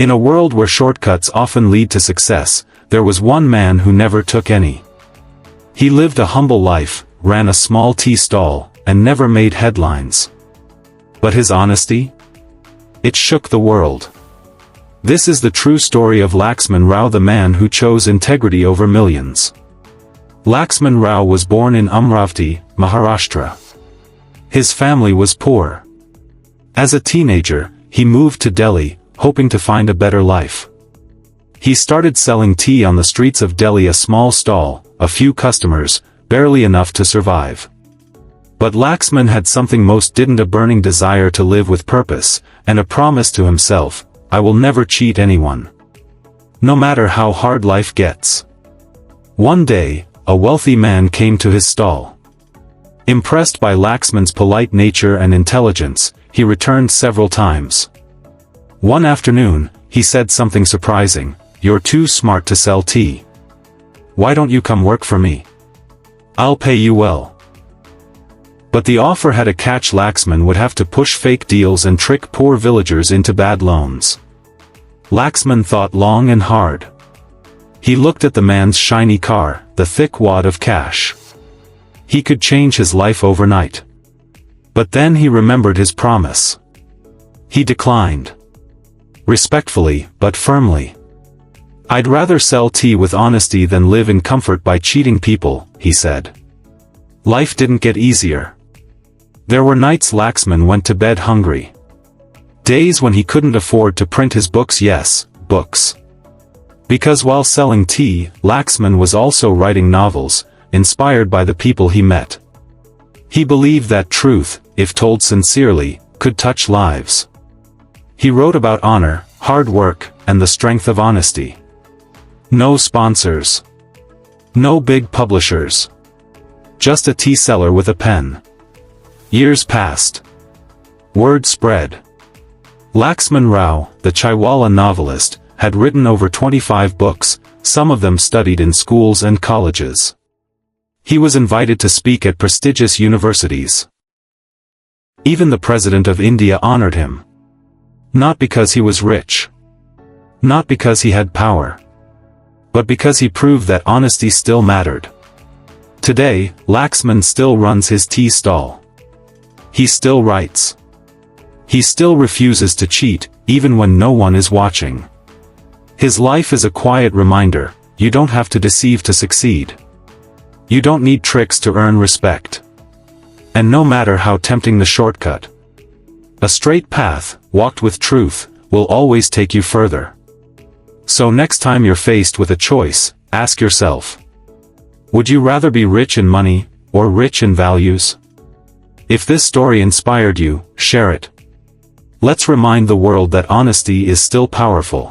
In a world where shortcuts often lead to success, there was one man who never took any. He lived a humble life, ran a small tea stall, and never made headlines. But his honesty? It shook the world. This is the true story of Laxman Rao, the man who chose integrity over millions. Laxman Rao was born in Amravati, Maharashtra. His family was poor. As a teenager, he moved to Delhi, hoping to find a better life. He started selling tea on the streets of Delhi, a small stall, a few customers, barely enough to survive. But Laxman had something most didn't: a burning desire to live with purpose, and a promise to himself: I will never cheat anyone, no matter how hard life gets. One day, a wealthy man came to his stall. Impressed by Laxman's polite nature and intelligence, he returned several times. One afternoon, he said something surprising: "You're too smart to sell tea. Why don't you come work for me? I'll pay you well." But the offer had a catch. Laxman would have to push fake deals and trick poor villagers into bad loans. Laxman thought long and hard. He looked at the man's shiny car, the thick wad of cash. He could change his life overnight. But then he remembered his promise. He declined. Respectfully, but firmly. "I'd rather sell tea with honesty than live in comfort by cheating people," he said. Life didn't get easier. There were nights Laxman went to bed hungry. Days when he couldn't afford to print his books. Yes, books. Because while selling tea, Laxman was also writing novels, inspired by the people he met. He believed that truth, if told sincerely, could touch lives. He wrote about honor, hard work, and the strength of honesty. No sponsors. No big publishers. Just a tea seller with a pen. Years passed. Word spread. Laxman Rao, the Chaiwala novelist, had written over 25 books, some of them studied in schools and colleges. He was invited to speak at prestigious universities. Even the President of India honored him. Not because he was rich. Not because he had power. But because he proved that honesty still mattered. Today, Laxman still runs his tea stall. He still writes. He still refuses to cheat, even when no one is watching. His life is a quiet reminder: you don't have to deceive to succeed. You don't need tricks to earn respect. And no matter how tempting the shortcut, a straight path, walked with truth, will always take you further. So next time you're faced with a choice, ask yourself: would you rather be rich in money, or rich in values? If this story inspired you, share it. Let's remind the world that honesty is still powerful.